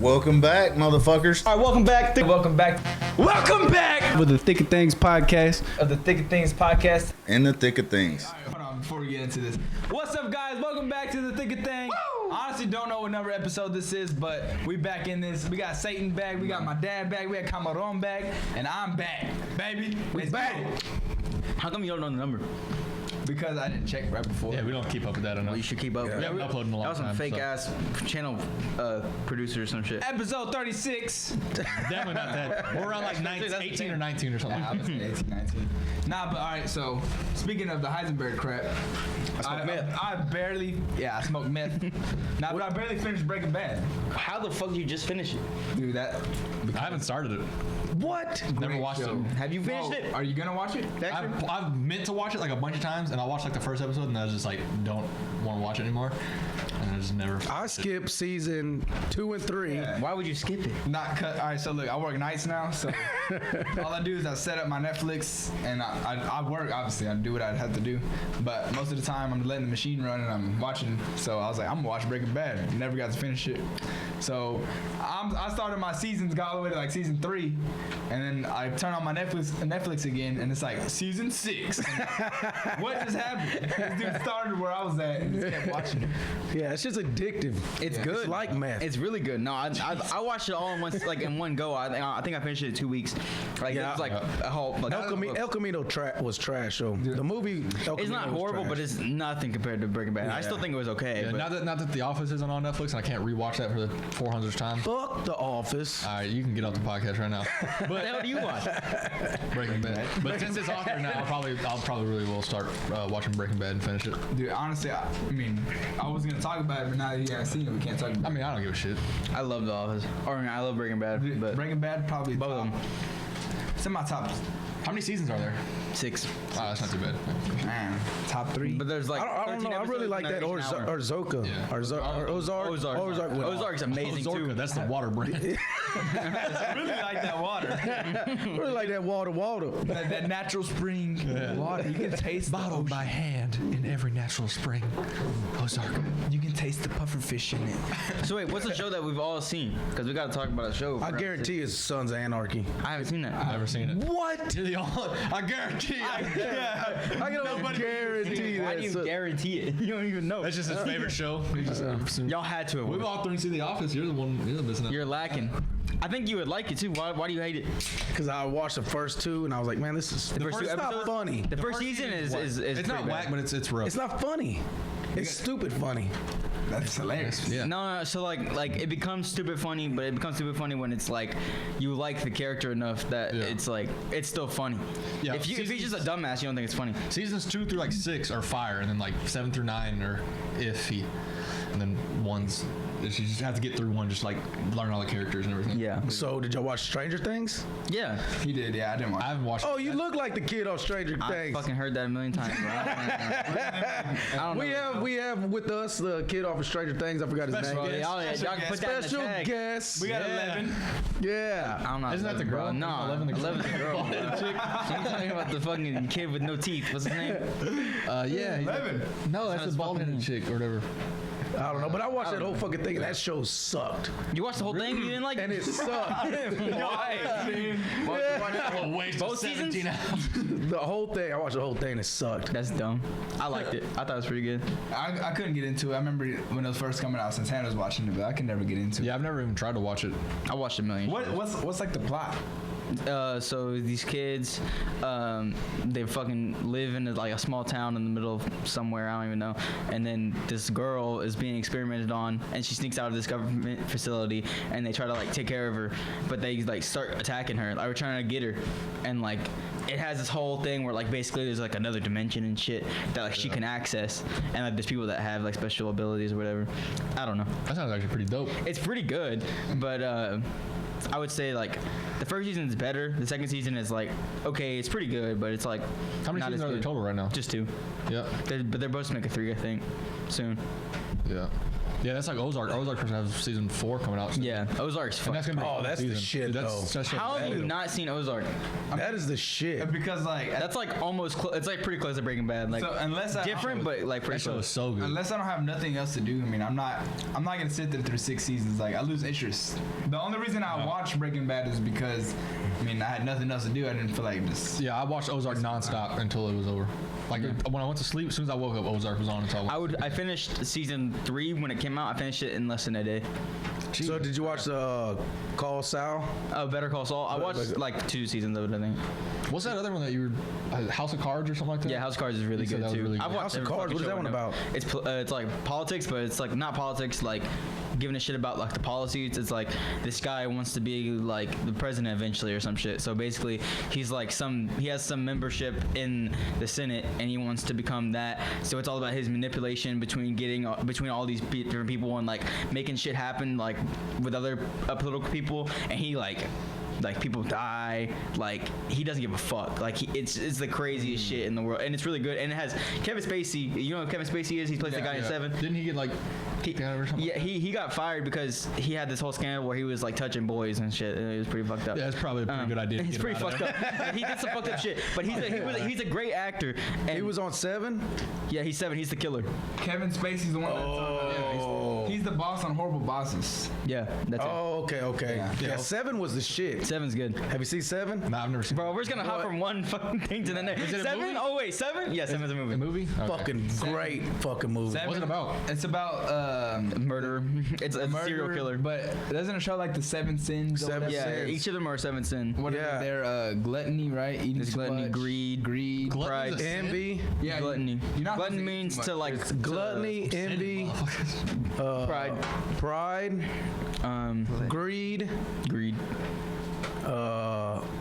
Welcome back, motherfuckers. All right, welcome back. Welcome back with the Thick of Things podcast. of the Thick of Things podcast. In the thick of things. All right, hold on before we get into this. What's up, guys? Welcome back to the Thick of Things. Honestly, don't know what number episode this is, but we back in this. We got Satan back. We got my dad back. We got Cameron back, and I'm back, baby. Let's back. How come you don't know the number? Because I didn't check right before. Yeah, we don't keep up with that enough. Well, you should keep up. We haven't uploaded in a long That was some time. fake ass channel producer or some shit. Episode 36. Definitely not that. We're around like 19, 18 or 19 or something. I was 18, 19. Nah, but all right, so speaking of the Heisenberg crap, I barely, I smoked meth. Nah, but I barely finished Breaking Bad. How the fuck did you just finish it? Dude, that. I haven't started it. What? Never watched it. Have you finished it? Are you gonna watch it? I've meant to watch it like a bunch of times, and I watched like the first episode, and I was just like, don't want to watch it anymore. And I just never. I skipped season 2 and 3. Yeah. Why would you skip it? Not cut. All right, so look, I work nights now, so all I do is I set up my Netflix, and I work. Obviously, I do what I have to do, but most of the time I'm letting the machine run and I'm watching. So I was like, I'm gonna watch Breaking Bad. Never got to finish it. So I started my seasons, got all the way to like season 3, and then I turn on my Netflix again, and it's like season 6. What just happened? This dude started where I was at and just kept watching it. Yeah, it's just addictive. It's good. It's like meth. It's really good. No, I watched it all in one go. I think I finished it in 2 weeks. Like it was like a whole. Like, El Camino was trash. So the movie. El it's Camino not was horrible, trash. but it's nothing compared to Breaking Bad. I still think it was okay. Yeah, but not that The Office isn't on Netflix, and I can't rewatch that for the 400th time. Fuck The Office. All right, you can get off the podcast right now. what the hell do you watch? Breaking Bad. But since it's off right now, I'll probably really will start watching Breaking Bad and finish it. Dude, honestly, I mean, I was gonna talk about it, but now that you haven't seen it, we can't talk about it. I mean, I don't give a shit. I love The Office. Or I love Breaking Bad. But Breaking Bad probably both of them. It's in my top. How many seasons are there? 6. Oh, that's not too bad. Man, top 3. But there's like I don't know. I really like that Ozark. Yeah. Ozark's amazing Ozarka, too. that's the water brand. I really like that water. I really like that water. that natural spring water. You can taste Bottled the by hand in every natural spring. Ozarka. You can taste the puffer fish in it. So wait, what's a show that we've all seen? Because we got to talk about a show. I guarantee it's Sons of Anarchy. I haven't seen that. I've never seen it. What? I guarantee you. I can guarantee Why that. do you guarantee it? You don't even know. That's just his favorite show. Y'all had to have. We've all three seen The Office. You're the missing out. You're lacking. I think you would like it too. Why do you hate it? Because I watched the first 2 and I was like, man, this is first two it's not episodes? funny. The first season is It's not pretty whack, bad. but it's rough. It's not funny. It's stupid funny. That's hilarious. Yeah. No. So like it becomes stupid funny, but it becomes stupid funny when it's like you like the character enough that it's like it's still funny. Yeah. If you're just a dumbass, you don't think it's funny. Seasons 2 through like 6 are fire, and then like 7 through 9 are iffy, and then one's you just have to get through one, just like learn all the characters and everything. Yeah. So did y'all watch Stranger Things? Yeah. He did, yeah. I didn't watch I haven't watched. Oh, you look like the kid off Stranger I Things. fucking heard that a million times, bro. I don't know. We have with us the kid off of Stranger Things. I forgot his Bro, name. y'all can put that in the Special tag. guest. We got 11. Yeah. I'm not. Isn't that the 11, bro. girl? No, 11 the girl? 11 the girl. I'm talking about the fucking kid with no teeth. What's his name? Yeah. 11. No, that's the bald-headed chick or whatever. I don't know, but I watched that whole fucking thing and that show sucked. You watched the whole thing? You didn't like And it? it sucked. Why? Waste Both of seasons? 17 hours. The whole thing, I watched the whole thing and it sucked. That's dumb. I liked it. I thought it was pretty good. I couldn't get into it. I remember when it was first coming out, since Hannah was watching it, but I could never get into it. Yeah, I've never even tried to watch it. I watched a million. What's like the plot? So these kids, they fucking live in like a small town in the middle of somewhere, I don't even know. And then this girl is being experimented on, and she sneaks out of this government facility, and they try to like take care of her, but they like start attacking her. Like we're trying to get her, and like it has this whole thing where like basically there's like another dimension and shit that like she can access, and like there's people that have like special abilities or whatever. I don't know. That sounds actually pretty dope. It's pretty good, but I would say like the first season is better. The second season is like okay, it's pretty good, but it's like How many not seasons as are there good. total right now? Just 2. Yeah. But they're supposed to make a 3, I think, soon. Yeah. Yeah, that's like Ozark. Ozark person has season 4 coming out. Soon. Yeah, Ozark's And fun. that's gonna be a fun that's the season. shit, Dude, though. that show's How have bad. you not seen Ozark? That is the shit. Because like That's like almost. It's like pretty close to Breaking Bad. Like so unless I different, but like pretty That show is close. so good. Unless I don't have nothing else to do, I mean, I'm not gonna sit there through 6 seasons. Like, I lose interest. The only reason I watched Breaking Bad is because, I mean, I had nothing else to do. I didn't feel like just. Yeah, I watched Ozark nonstop until it was over. Like when I went to sleep, as soon as I woke up, Ozark was on until I finished season 3 when it came out. I finished it in less than a day. So did you watch Call Sal? Better Call Saul. I watched like 2 seasons of it, I think. What's that other one that you were House of Cards or something like that? Yeah, House of Cards is really You said good that was too. really good. I've watched House of every Cards, fucking what is that show one I know. about? It's like politics, but it's like not politics like giving a shit about like the policies. It's like this guy wants to be like the president eventually or some shit. So basically, he's like he has some membership in the Senate and he wants to become that. So it's all about his manipulation between all these different people and like making shit happen like with other political people, and he like people die, like he doesn't give a fuck. Like it's the craziest shit in the world, and it's really good. And it has Kevin Spacey. You know who Kevin Spacey is? He plays the guy in Seven. Didn't he get like kicked out or something? Yeah, he got fired because he had this whole scandal where he was like touching boys and shit. And it was pretty fucked up. Yeah, that's probably a pretty good idea. to He's get him pretty out of fucked there. up. He did some fucked up shit, but he's a great actor. And He was on 7? yeah, he's 7. He's the killer. Kevin Spacey's the one that's Oh. he's the boss on Horrible Bosses. Yeah, that's Oh, okay. Yeah. Yeah, 7 was the shit. it. 7's good. Have you seen 7? No, I've never seen Bro, we're just gonna hop from one fucking thing to the next. Is it a 7? movie? Oh wait, 7? Yeah, 7's a movie. a movie. Okay. Fucking great fucking movie. Seven- What's it about? It's about Murder. It's a serial murder, killer. but doesn't it show like the 7 sins? or Seven whatever? Yeah, sins. each of them are 7 sin. What Yeah. is their gluttony, right? Eating There's too gluttony, much. greed, greed, Gluttony's pride. a sin? Envy, Yeah, Gluttony. You're not Gluttony supposed to eat means too to much. like gluttony, envy, pride, pride, greed, greed.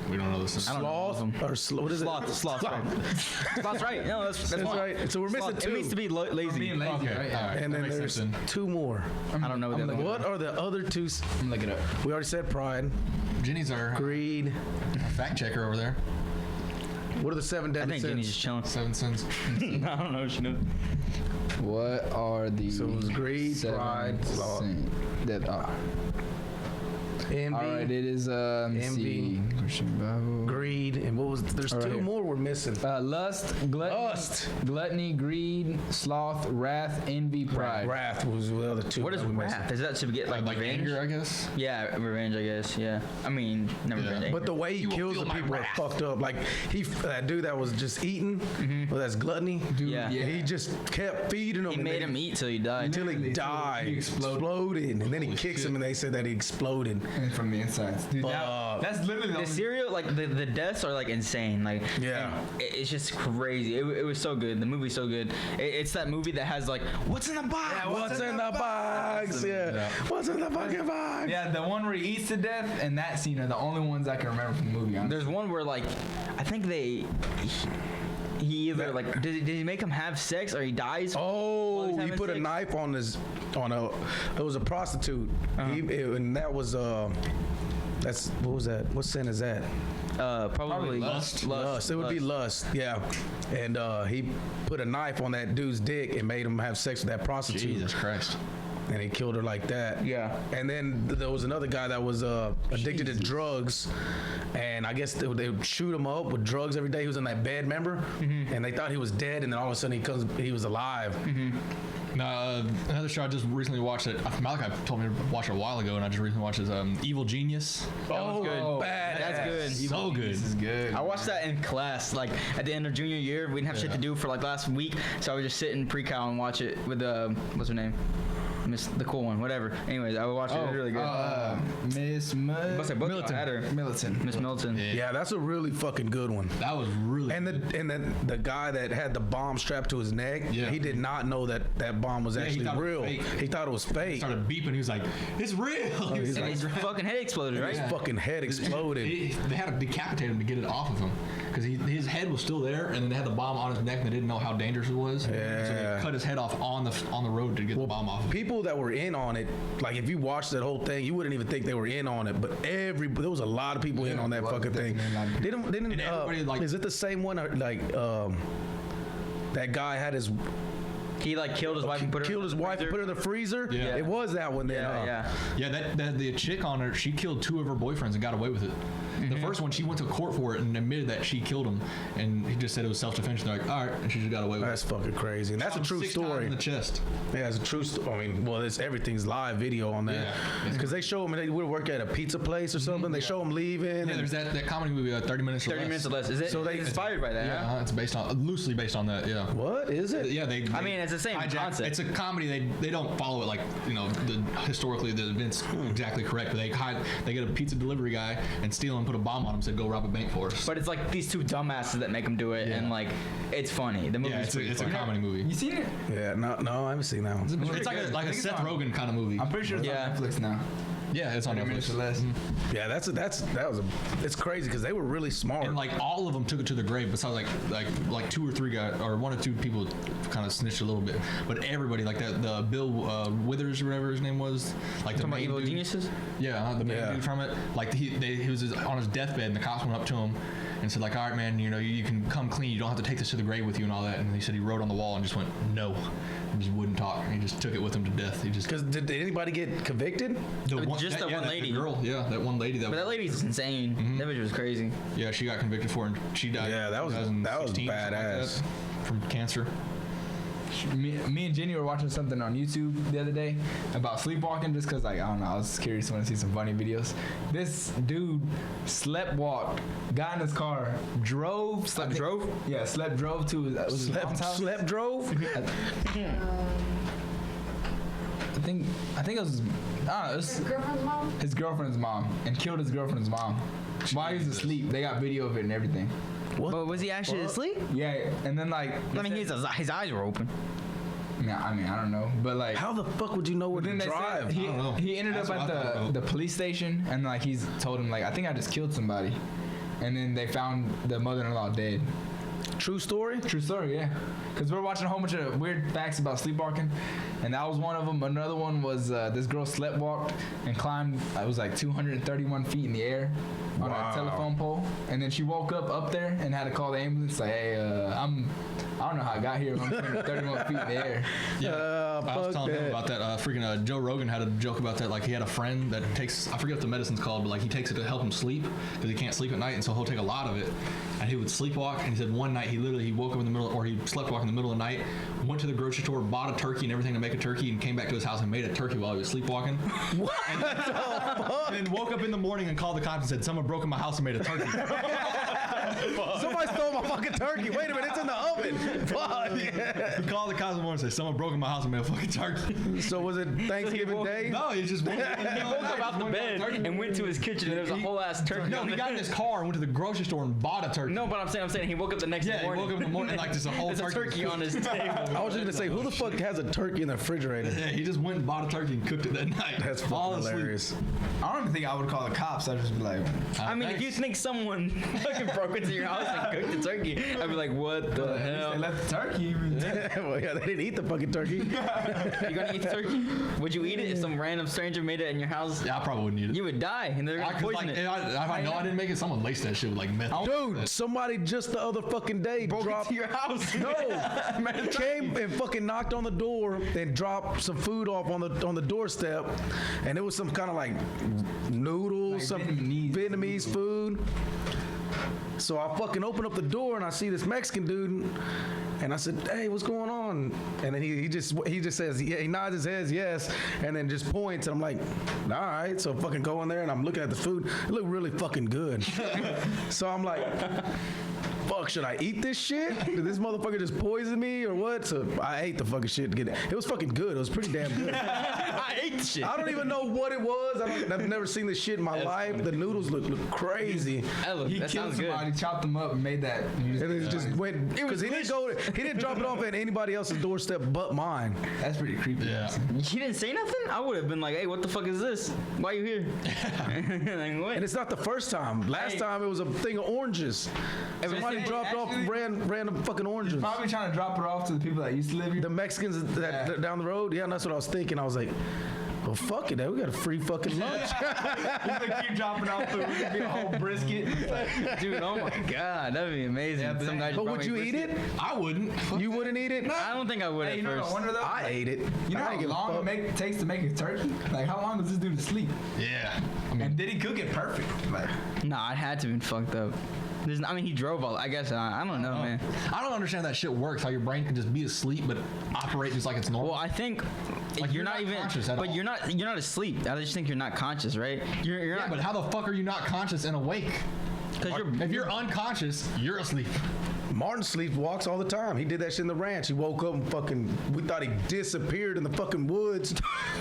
We don't know this. I don't know all of sloth, them. or what is Sloth, it? sloth, right? Sloth's right. No, that's That's one. right. So we're missing Sloth. 2. It means to be lazy. Being lazy, Okay, right? all right. And That then makes there's sense then. 2 more. I don't know what I'm the looking other What are the other 2? I'm looking it up. We already said pride, Jenny's our greed. fact checker over there. What are the 7 I deadly think Jenny's sins? just chilling. 7 sins. I don't know. She knows. What are the So it was greed, 7 pride, sloth. sins that are? Envy, All right, it is let me Envy. see. Christian Bible. greed, and what was? There's All right 2 here. more we're missing. Lust, gluttony, greed, sloth, wrath, envy, pride. Wrath was the other 2. What is that we missing. wrath? Is that to get like Like revenge? anger, I guess. Yeah, revenge. I guess. Yeah. I mean, never Yeah. revenge. But the way he will kills feel the my people are wrath. fucked up. Like that dude that was just eating, well, that's gluttony. Dude, Yeah. He just kept feeding him. he and made then him eat till he died. until he Literally, died. he exploded. And then he Holy kicks shit. him, and they said that he exploded. And from the insides, dude. That's literally the The only serial, like the deaths are like insane. Like Yeah. and it's just crazy. It was so good. The movie's so good. It's that movie that has like, what's in the box? What's in the box? Yeah. What's in the fucking box? Yeah, the one where he eats to death and that scene are the only ones I can remember from the movie. Honestly. There's one where like, I think he either like did he make him have sex or he dies? Oh, he's he having put a sex? knife on it was a prostitute. And that was, that's, what was that? What sin is that? Probably lust. Lust. It would be lust, yeah. And he put a knife on that dude's dick and made him have sex with that prostitute. Jesus Christ. And he killed her like that. Yeah. And then there was another guy that was addicted to drugs, and I guess they would shoot him up with drugs every day. He was in that bed, remember? And they thought he was dead, and then all of a sudden he was alive. Now, another show I just recently watched it. Malachi told me to watch it a while ago, and I just recently watched is Evil Genius. Oh, good. bad. That's good. So good. This is good. I watched that in class, like at the end of junior year. We didn't have shit to do for like last week, so I would just sit in pre-cal and watch it with what's her name, Miss the cool one, whatever. Anyways, I would watch it. It was really good. Miss What's that book? Militant. I had her. Militant. Miss Milton. Yeah, that's a really fucking good one. That was really And the guy that had the bomb strapped to his neck, Yeah. he did not know that bomb was he actually thought it was real. fake. He thought it was fake. started beeping. He was like, "It's real." He was And like, his fucking head exploded, right? His fucking head exploded. They had to decapitate him to get it off of him because his head was still there, and then they had the bomb on his neck, and they didn't know how dangerous it was. So Yeah. they cut his head off on the road to get the bomb off. People that were in on it, like if you watched that whole thing, you wouldn't even think they were in on it. But there was a lot of people in on that fucking thing. Didn't And everybody, like- is it the same one? Or, like that guy had his He like killed his wife and put her. Killed his wife and put her in the freezer. Yeah. It was that one then. Yeah, that the chick on her, she killed 2 of her boyfriends and got away with it. The first one, she went to court for it and admitted that she killed him, and he just said it was self-defense. They're like, all right, and she just got away with That's it. fucking crazy. And that's a true 6 times story. in the chest. Yeah, it's a true story. I mean, well, everything's live video on that. Yeah. Because they show him, they would work at a pizza place or something. They show him leaving. Yeah, there's that comedy movie, 30 Minutes or 30 Less. minutes or less. Is it? So they- it's inspired by that? Yeah, huh? it's based on loosely based on that. Yeah. What is it? Yeah, they I mean, it's the same concept. It's a comedy. They don't follow it like historically the events exactly correct. But they get a pizza delivery guy and steal him, put a bomb on him, said go rob a bank for us. But it's like these 2 dumbasses that make him do it, and like it's funny. The movie's Yeah, pretty it's a funny. comedy movie. You seen it? Yeah, no, I haven't seen that one. It's like good. a I think Seth it's on- Rogen kind of movie. I'm pretty sure it's Yeah. on Netflix now. Yeah, it's on 30 minutes or Netflix. less. Yeah, it's crazy because they were really smart. And like all of them took it to the grave, besides like 2 or 3 guys, or 1 or 2 people kind of snitched a little bit. But everybody, like that, the Bill Withers or whatever his name was, like the Talking about main Evil dude. Geniuses? Yeah, the main dude from it. Like he was on his deathbed, and the cops went up to him and said like, all right, man, you can come clean. You don't have to take this to the grave with you and all that. And he said he wrote on the wall and just went no, and just wouldn't talk. And he just took it with him to death. He just Because did anybody get convicted? Just that one lady. girl, that one lady But that lady's insane. That bitch was crazy. Yeah, she got convicted for it, and she died. Yeah, that was 2016, something like badass. that, from cancer. Me and Jenny were watching something on YouTube the other day about sleepwalking, just because, like, I don't know, I was curious when I see some funny videos. This dude sleptwalked, got in his car, drove to his, was his mom's house. Slept drove? I think it was, I don't know, it was Girlfriend's mom? his girlfriend's mom, and killed his girlfriend's mom while he was asleep. They got video of it and everything. What? But was he actually asleep? Yeah, and then like, I mean, his eyes were open. I mean, I don't know, but like, How the fuck would you know where then to they drive? said he, I don't know. he ended That's up what I thought at about. the police station, and like he's told him like, I think I just killed somebody, and then they found the mother-in-law dead. True story? True story, yeah. Because we're watching a whole bunch of weird facts about sleepwalking, and that was one of them. Another one was this girl sleptwalked and climbed, it was like 231 feet in the air on Wow. a telephone pole, and then she woke up there and had to call the ambulance like, hey, I don't know how I got here, but I'm 231 feet in the air. Yeah, I was fuck telling him that. about that. Freaking Joe Rogan had a joke about that. Like he had a friend that takes, I forget what the medicine's called, but like he takes it to help him sleep because he can't sleep at night, and so he'll take a lot of it. And he would sleepwalk. And he said one night he woke up in the middle, or he sleptwalked in the middle of the night, went to the grocery store, bought a turkey and everything to make a turkey, and came back to his house and made a turkey while he was sleepwalking. What? And then woke up in the morning and called the cops and said someone broke in my house and made a turkey. Somebody stole my fucking turkey. Wait a minute, it's in the oven. Fuck. He called the cops in the morning and said someone broke in my house and made a fucking turkey. So was it Thanksgiving Day? No, he just woke up, He woke up out the bed and went to his kitchen, and there was a whole ass turkey. No, on he the- got in his car and went to the grocery store and bought a turkey. No, but I'm saying he woke up the next Yeah, he morning. woke up in the morning like there's a whole There's a turkey on his table. I was just gonna say, who the fuck has a turkey in the refrigerator? Yeah, he just went and bought a turkey and cooked it that night. That's All fucking asleep. hilarious. I don't even think I would call the cops. I'd just be like, I mean, if you think someone fucking broke into your house and cooked a turkey, I'd be like, what the they hell? left the turkey. Well, yeah, they didn't eat the fucking turkey. You gonna eat the turkey? Would you eat it if some random stranger made it in your house? Yeah, I probably wouldn't eat it. You would die, and they're gonna poison it. I know I didn't make it. Someone laced that shit with like meth. Dude, somebody just the other fucking day dropped. to your house. No, came and fucking knocked on the door and dropped some food off on the doorstep, and it was some kind of like noodles, Like some Vietnamese food. So I fucking open up the door and I see this Mexican dude, and I said, "Hey, what's going on?" And then he just says, yeah, he nods his head, yes, and then just points, and I'm like, "All right." So I fucking go in there and I'm looking at the food. It looked really fucking good. So I'm like, fuck, should I eat this shit? Did this motherfucker just poison me or what? So I ate the fucking shit to get it. It was fucking good. It was pretty damn good. I ate the shit. I don't even know what it was. I've never seen this shit in my life. The noodles look crazy. He That killed sounds good. somebody, chopped them up, and made that. And it just went, because he didn't drop it off at anybody else's doorstep but mine. That's pretty creepy. Yeah. He didn't say nothing? I would have been like, hey, what the fuck is this? Why are you here? Like, what? And it's not the first time. Last time it was a thing of oranges. Somebody dropped off random fucking oranges. Probably trying to drop it off to the people that used to live here. The Mexicans that down the road, yeah, and that's what I was thinking. I was like, Well, fuck it, we got a free fucking lunch. He's gonna keep dropping off food. It's gonna be a whole brisket. Dude, oh my god, that'd be amazing. Yeah, but Some guy just But brought would me you eat brisket. it? I wouldn't. You wouldn't eat it? I don't think I would Hey, at you know what first. I wonder though? I ate it. You know I how ain't give a long fuck. it takes to make a turkey? Like, how long does this dude sleep? Yeah. I mean, And did he cook it perfect? Like, Nah, it had to have been fucked up. I mean, he drove all. I guess I don't know, man. I don't understand that shit works. How your brain can just be asleep but operate just like it's normal. Well, I think Like, you're not even conscious at but all. you're not asleep. I just think you're not conscious, right? You're yeah, not. but how the fuck are you not conscious and awake? Because If you're unconscious, you're asleep. Martin sleepwalks all the time. He did that shit in the ranch. He woke up and we thought he disappeared in the fucking woods.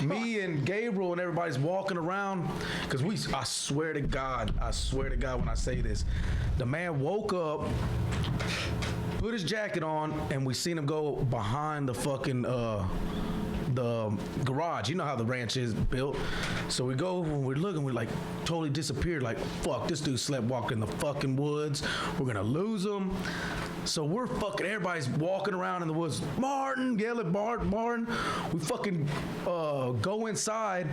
Me and Gabriel and everybody's walking around. Because I swear to God when I say this, the man woke up, put his jacket on, and we seen him go behind the fucking, the garage. You know how the ranch is built. So we go, when we're looking, we're like totally disappeared. Like, fuck, this dude sleptwalked in the fucking woods. We're gonna lose him. So we're fucking, everybody's walking around in the woods. Martin, yell at Martin. We fucking go inside,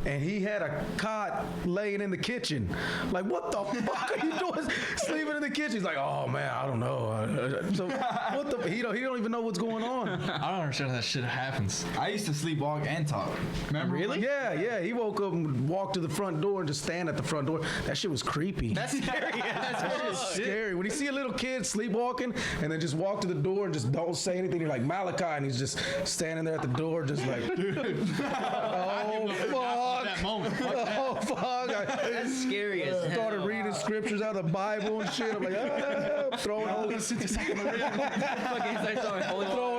and he had a cot laying in the kitchen. Like, what the fuck are you doing? Sleeping in the kitchen. He's like, oh man, I don't know. So what the? He don't even know what's going on. I don't understand how that shit happens. I used to sleepwalk and talk. Remember? Really? Yeah. He woke up and walked to the front door and just stand at the front door. That shit was creepy. that's scary. That shit's scary. When you see a little kid sleepwalking and then just walk to the door and just don't say anything, you're like Malachi, and he's just standing there at the door, just like, oh fuck, That moment. oh fuck. That's scary as hell. Started reading scriptures out of the Bible and shit. I'm like, throwing holy throwing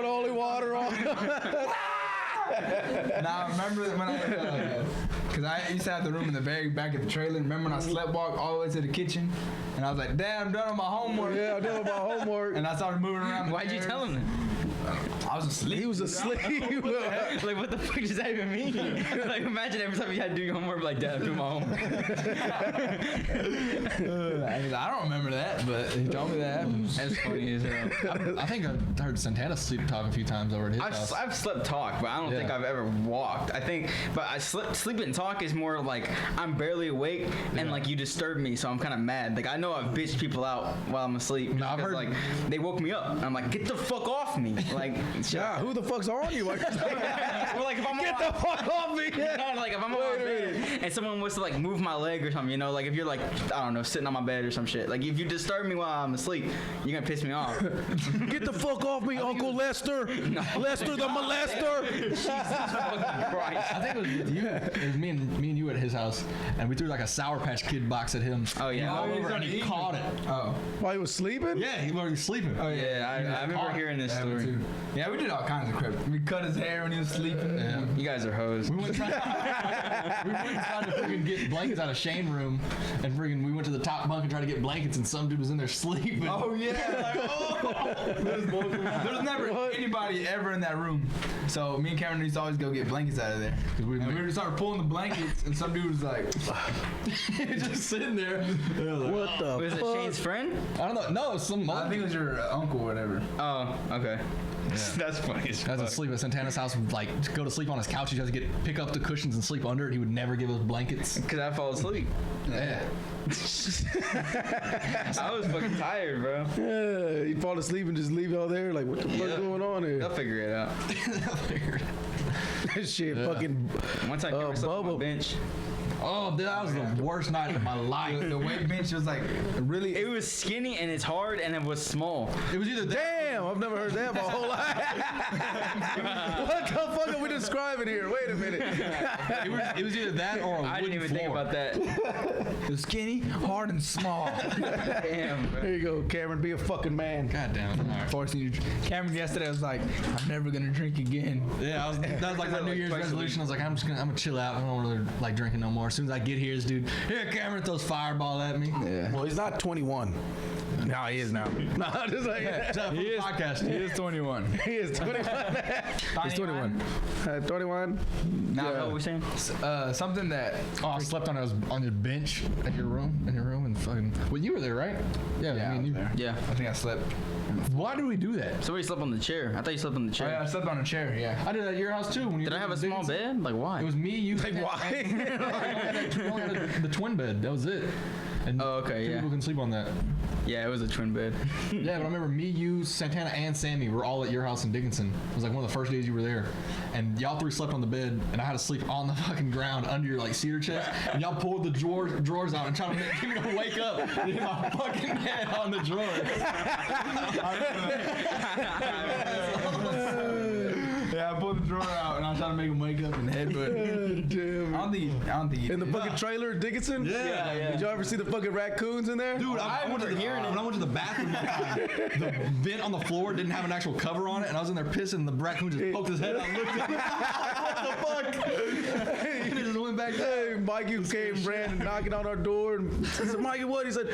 holy water on. Now, I remember when I, because I used to have the room in the very back of the trailer. Remember when I sleptwalked all the way to the kitchen? And I was like, damn, I'm done with my homework. Yeah, I'm doing my homework. And I started moving around. the Why'd you chairs. tell him that? I was asleep. He was asleep. Like, what the fuck does that even mean? Like, imagine every time you had to do your homework, like, Dad, I'm doing my homework. I don't remember that, but he told me that happened. That's funny as hell. I think I heard Santana sleep talk a few times over at his house. I've slept talk, but I don't think Yeah. I've ever walked. I think, but I sleep and talk is more like I'm barely awake and like you disturb me, so I'm kind of mad. Like I know I've bitched people out while I'm asleep. No, I've because, heard- like they woke me up. And I'm like, get the fuck off me. Like, Yeah, who the fuck's on you? well, like if I'm Get the fuck off me. no, like if I'm on my Wait a bed and someone was to like move my leg or something, you know, like if you're like I don't know sitting on my bed or some shit, like if you disturb me while I'm asleep, you're gonna piss me off. Get the fuck off me, Uncle Lester. Lester the molester. Jesus fucking Christ. I think it was with you. It was me and you at his house, and we threw like a Sour Patch Kid box at him. Oh yeah. All over, and he caught it. Oh. While he was sleeping? Yeah, he was sleeping. Oh, Yeah, I remember hearing this Yeah, me story. too. Yeah, we did all kinds of crap. We cut his hair when he was sleeping. Yeah. You guys are hoes. We went trying to freaking get blankets out of Shane's room, and freaking we went to the top bunk and tried to get blankets, and some dude was in there sleeping. Oh yeah, like, oh. There's never anybody ever in that room. So me and Cameron used to always go get blankets out of there. And we would start pulling the blankets, and some dude was like, just sitting there. What the Was it fuck? Shane's friend? I don't know. No, it's some. I think it was your uncle or whatever. Oh, okay. That's funny as Guys would fuck. sleep at Santana's house, would like go to sleep on his couch. He had to pick up the cushions and sleep under it. He would never give us blankets. Cause I fall asleep. Yeah. I was fucking tired, bro. Yeah, you fall asleep and just leave it all there. Like, what the fuck's going on They'll here? figure it out. This shit fucking. Once I get myself on my Bubba. bench, Oh, dude, that was the worst night of my life. The weight bench was like really. it was skinny and it's hard and it was small. It was either that. Damn, I've never heard that my whole life. What the fuck are we describing here? Wait a minute. It was either that or a I didn't even wooden think floor. about that. It was skinny, hard, and small. Damn, bro. There you go, Cameron. Be a fucking man. God damn. All right. Forcing you. Cameron yesterday was like, I'm never gonna drink again. Yeah, that was like my New Year's twice a resolution. I was like, I'm gonna chill out. I don't really like drinking no more. As soon as I get here, this dude, here, Cameron throws Fireball at me. Yeah. Well, he's not 21. No, he is now. No, just like He is podcast. He is 21. He is 21. He's 21. 21. Now, what are we saying? Something that I slept on your bench at your room, and fucking. Well, you were there, right? Yeah, I I mean, was you. there. Yeah. I think I slept. Why do we do that? So we slept on the chair. I thought you slept on the Oh, yeah, chair. I slept on a chair. Yeah. I did that at your house too. When you Did I have a lived small in Dickinson. bed? Like, why? It was me, you. Like, why? You only had the twin bed. That was it. And Oh, okay, two yeah. people can sleep on that. Yeah, it was a twin bed. Yeah, but I remember me, you, Santana, and Sammy were all at your house in Dickinson. It was like one of the first days you were there. And y'all three slept on the bed, and I had to sleep on the fucking ground under your like cedar chest. And y'all pulled the drawers out and trying to get me to wake up and hit my fucking head on the drawer. Yeah, I pulled the drawer out and I was trying to make him wake up and headbutt. Damn. I don't think he In the did. fucking trailer, Dickinson? Yeah. Did y'all ever see the fucking raccoons in there? Dude, I went to when I went to the bathroom one time, the vent on the floor didn't have an actual cover on it, and I was in there pissing, and the raccoon just poked his head out and looked at me. What the fuck? And it just went back down. Hey, Mikey came, ran, knocking on our door, and I said, Mikey, what? He said,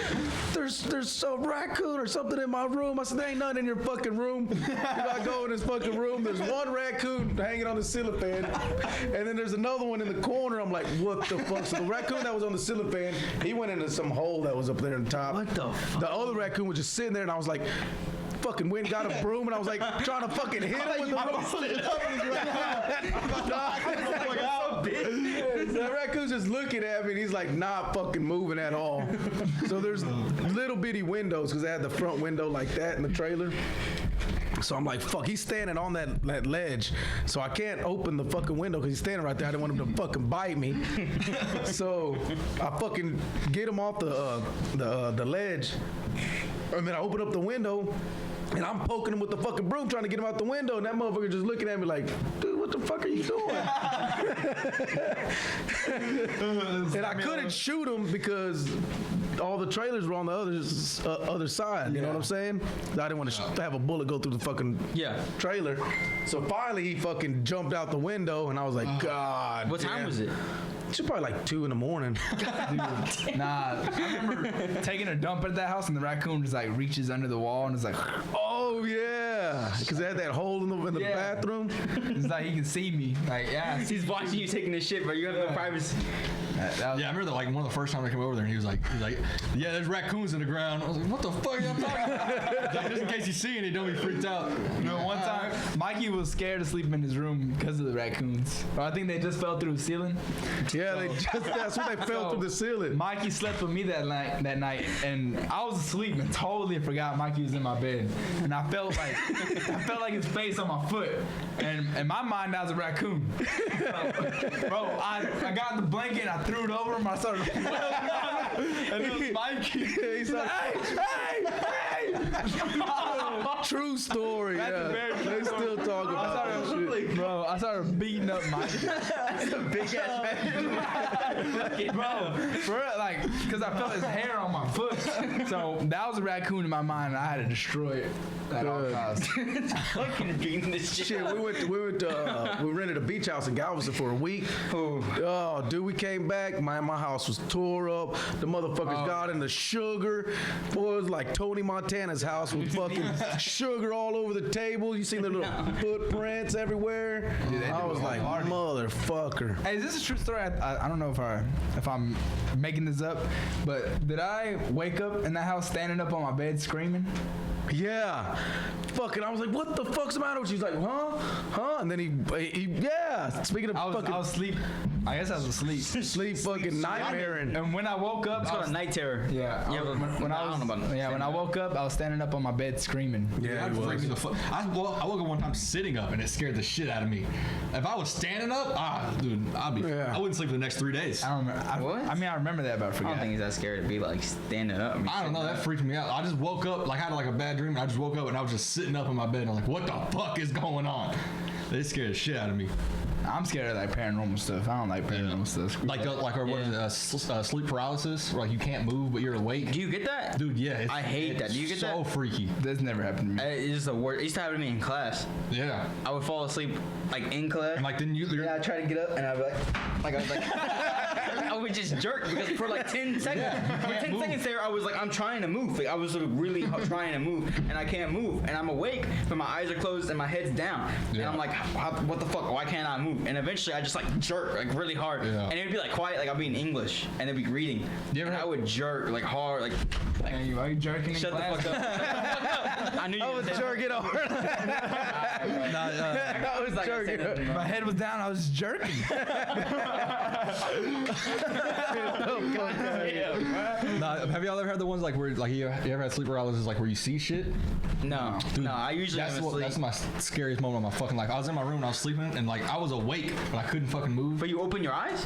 there's a raccoon or something in my room. I said, there ain't nothing in your fucking room. I go in his fucking room, there's one raccoon hanging on the ceiling fan, and then there's another one in the corner. I'm like, what the fuck? So the raccoon that was on the ceiling fan, he went into some hole that was up there on top. What the fuck? The other raccoon was just sitting there, and I was like, fucking went and got a broom, and I was like trying to fucking hit him with the broom. The raccoon's just looking at me, and he's like not fucking moving at all. So there's little bitty windows because they had the front window like that in the trailer. So I'm like, fuck, he's standing on that ledge. So I can't open the fucking window because he's standing right there. I didn't want him to fucking bite me. So I fucking get him off the ledge. And then I open up the window. And I'm poking him with the fucking broom trying to get him out the window. And that motherfucker just looking at me like, dude, what the fuck are you doing? And I couldn't shoot him because all the trailers were on the other side. You know what I'm saying? I didn't want to have a bullet go through the fucking trailer. So finally he fucking jumped out the window and I was like, God. What time was it? It's probably like 2 a.m. Dude, nah, I remember taking a dump at that house and the raccoon just like reaches under the wall and it's like, Oh yeah, because they had that hole in the Yeah. bathroom. it's like he can see me. Like, yeah. He's watching you taking a shit, but you have no privacy. That was, Yeah, I remember that, like one of the first times I came over there, and he was like, yeah, there's raccoons in the ground. I was like, what the fuck are y'all talking about? Like, just in case you see any, don't be freaked out. one time, Mikey was scared to sleep in his room because of the raccoons. Or I think they just fell through the ceiling. Yeah, that's when they fell So, through the ceiling. Mikey slept with me that night, and I was asleep and totally forgot Mikey was in my bed, and I felt like his face on my foot, and in my mind that was a raccoon. So, bro, I got in the blanket and I threw it over him. I started wailing on him, and it was Mikey. He's like, Hey! true story. That's a Yeah. very true They still talk about that shit. Bro, I started beating up Mikey. That's a big ass Bro, for real, like, because I felt his hair on my foot. So that was a raccoon in my mind, and I had to destroy it at all costs. fucking beating this shit. Shit, we rented a beach house in Galveston for a week. Oh, dude, we came back. My house was tore up. The motherfuckers got in the sugar. Boy, it was like Tony Montana's house with fucking sugar all over the table. You seen the little footprints everywhere. Dude, I was like, motherfucker. Hey, is this a true story? I don't know if I'm making this up, but did I wake up in that house standing up on my bed screaming? Yeah. Fucking, I was like, what the fuck's the matter with you? He's like, huh? And then he yeah. Speaking of I was fucking asleep. I guess I was asleep. sleep fucking nightmaring. And when I woke up, It's I called was, a night terror. yeah. but When I don't know about when I woke up, I was standing up on my bed screaming. Yeah, That'd he freak was. me the fuck. I woke up one time sitting up, and it scared the shit out of me. If I was standing up, dude, I wouldn't sleep for the next 3 days. I don't remember. What? I mean, I remember that, but I I forgot. don't think he's that scared to be like standing up. I don't know. That freaked me out. I just woke up, like I had like a bad dream, and I just woke up and I was just sitting up in my bed. And I'm like, what the fuck is going on? They scared the shit out of me. I'm scared of like paranormal stuff. I don't like paranormal stuff. Sleep paralysis, where like you can't move but you're awake. Do you get that? Dude, yeah. I hate that. Do you get so that? freaky. That's never happened to me. It's just the worst. It used to happen to me in class. Yeah. I would fall asleep like in class. And like then Yeah, I try to get up and I'd be like I was like, I would just jerk because for like 10 seconds. For 10 seconds there, I was like, I'm trying to move. Like I was really trying to move, and I can't move. And I'm awake, but my eyes are closed and my head's down. And I'm like, what the fuck? Why can't I move? And eventually, I just like jerk like really hard, and it'd be like quiet, like I'll be in English, and they'd be reading, and I would jerk like hard, like. Are you jerking in Shut class? the fuck up. I knew you I was jerking hard. I was like, My head was down. I was jerking. Nah, have y'all ever had the ones like where like you ever had sleep paralysis like where you see shit? No, Dude, I usually am asleep. That's my scariest moment of my fucking life. I was in my room and I was sleeping and like I was awake but I couldn't fucking move. But you open your eyes?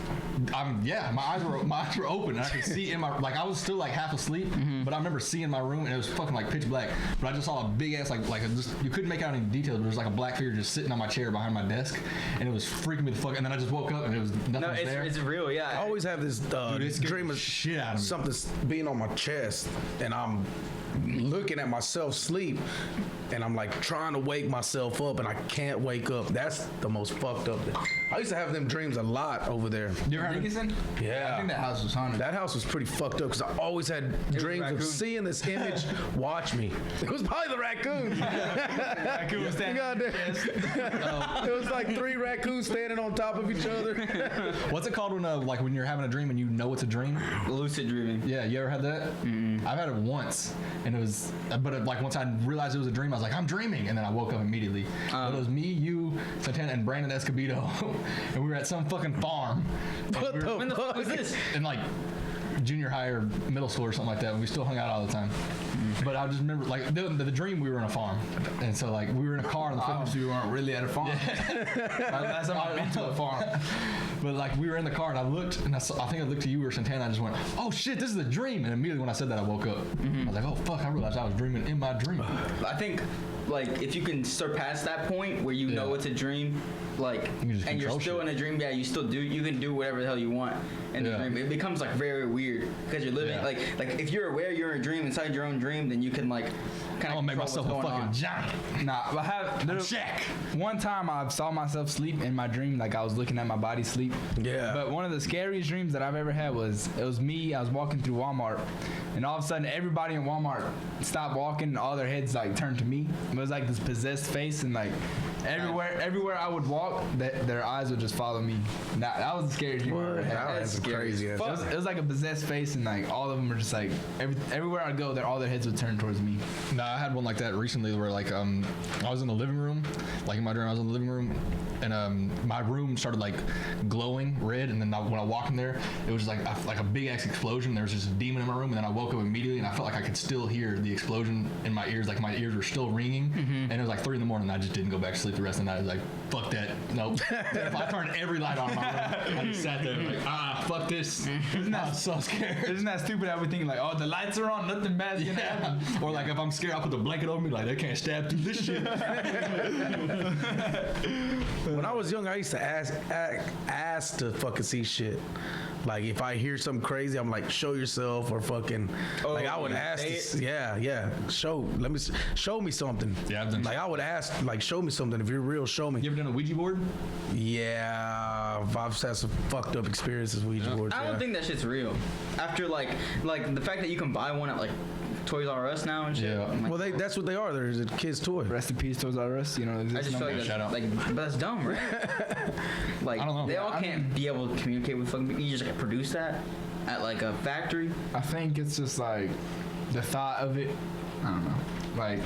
My eyes were open and I could see in my like I was still like half asleep, but I remember seeing my room and it was fucking like pitch black. But I just saw a big ass you couldn't make out any details. But it was like a black figure just sitting on my chair behind my desk, and it was freaking me the fuck. And then I just woke up and it was nothing was there. It's real, yeah. I always have this dream of shit out of me. something being on my chest, and I'm looking at myself sleep, and I'm like trying to wake myself up, and I can't wake up. That's the most fucked up thing. I used to have them dreams a lot over there. You ever had Dickinson? Yeah. I think that house was haunted. That house was pretty fucked up because I always had dreams of raccoons. seeing this image watch me. It was probably the raccoons. Raccoon was standing. Goddamn. It was like 3 raccoons standing on top of each other. What's it called when you're having a dream and you know it's a dream? Lucid dreaming. Yeah, you ever had that? I've had it once, and it was, like once I realized it was a dream, I was like, I'm dreaming, and then I woke up immediately. But it was me, you, Santana, and Brandon Escobedo, and we were at some fucking farm. When the fuck was this? In like junior high or middle school or something like that, and we still hung out all the time. But I just remember, like, the dream, we were in a farm, and so like we were in a car on the farm. So you weren't really at a farm. Last time I've been to a farm. But like we were in the car and I looked and I think I looked to you or Santana. I just went, oh shit, this is a dream. And immediately when I said that, I woke up. I was like, oh fuck, I realized I was dreaming in my dream. I think, like, if you can surpass that point where you know it's a dream, like, and you're still in a dream, you can do whatever the hell you want in the dream. It becomes like very weird because you're living like if you're aware you're in a dream inside your own dream, then you can like kind of make myself a fucking giant. Nah, but check. One time I saw myself sleep in my dream, like I was looking at my body sleep. Yeah. But one of the scariest dreams that I've ever had was me. I was walking through Walmart, and all of a sudden everybody in Walmart stopped walking, and all their heads like turned to me. It was like this possessed face, and like everywhere I would walk, their eyes would just follow me. That was the scariest dream I ever had. That's crazy. It was like a possessed face, and like all of them were just like everywhere I go, all their heads would turn towards me. No, I had one like that recently where like I was in the living room, like in my dream I was in the living room, and my room started like glowing red, and then when I walked in there, it was like a big ass explosion. There was just a demon in my room, and then I woke up immediately, and I felt like I could still hear the explosion in my ears, like my ears were still ringing, and it was like 3 a.m. and I just didn't go back to sleep the rest of the night. I was like, fuck that, nope. If I turned every light on in my room, I just sat there like, fuck this. I was so scared. Isn't that stupid? I would think like, oh, the lights are on, nothing bad's gonna happen. Or like if I'm scared, I'll put the blanket over me, like they can't stab through this shit. When I was young, I used to ask to fucking see shit. Like if I hear something crazy, I'm like, show yourself, or fucking like I would ask. Show me something. Yeah, I've done like I would ask, like, show me something. If you're real, show me. You ever done a Ouija board? Yeah, I've had some fucked up experiences with Ouija boards. I don't think that shit's real. After like the fact that you can buy one at like Toys R Us now and shit. Yeah. I'm like, Well, that's what they are. They're a kid's toy. Rest in peace, Toys R Us. You know, I just feel like Shout out. but that's dumb, right? Like I don't know. they all can't be able to communicate with fucking. You just like produce that at like a factory. I think it's just like the thought of it. I don't know. Like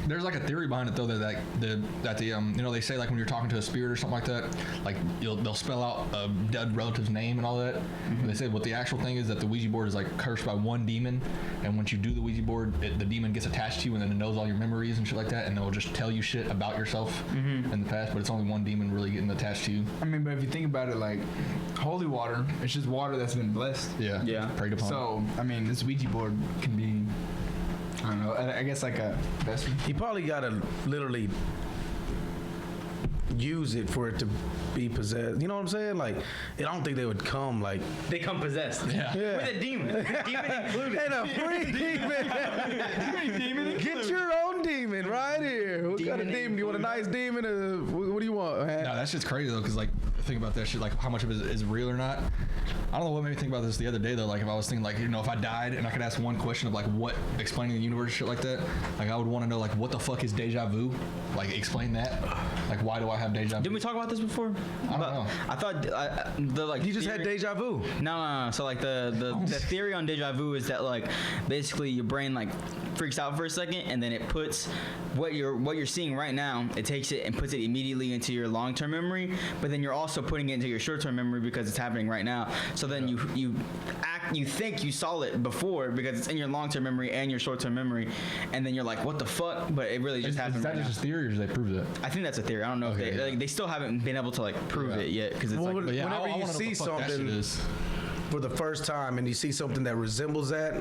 There's like a theory behind it though that they say like when you're talking to a spirit or something like that, like they'll spell out a dead relative's name and all that. And they say what the actual thing is that the Ouija board is like cursed by one demon, and once you do the Ouija board, the demon gets attached to you and then it knows all your memories and shit like that, and they'll just tell you shit about yourself in the past, but it's only one demon really getting attached to you. I mean, but if you think about it, like holy water, it's just water that's been blessed. Yeah. Prayed upon. So I mean, this Ouija board can be, I don't know, I guess like a vessel. He probably gotta literally use it for it to be possessed. You know what I'm saying? Like, I don't think they would come like. They come possessed. Yeah. With a demon. Demon included. And a free demon. Get your own demon right here. What kind of demon? Do you want a nice demon? Or what do you want, man? No, that shit's crazy though, because like think about that shit, like how much of it is real or not. I don't know what made me think about this the other day though. Like if I was thinking like, you know, if I died and I could ask one question of like what explaining the universe and shit like that, like I would want to know like what the fuck is deja vu? Like explain that. Like why do I have deja vu? Didn't we talk about this before? I don't know. I thought the like You just had deja vu. No. So like the theory on deja vu is that like basically your brain like freaks out for a second and then it puts what you're seeing right now, it takes it and puts it immediately into your long-term memory, but then you're also putting it into your short-term memory because it's happening right now. So then you think you saw it before because it's in your long-term memory and your short-term memory, and then you're like, what the fuck? But it really just happened. Is that right just now. a theory or did they prove that? I think that's a theory. I don't know Okay, if they still haven't been able to like prove it yet because it's Well, like But yeah, Whenever I you wanna know see what the fuck that something- shit is. For the first time, and you see something that resembles that,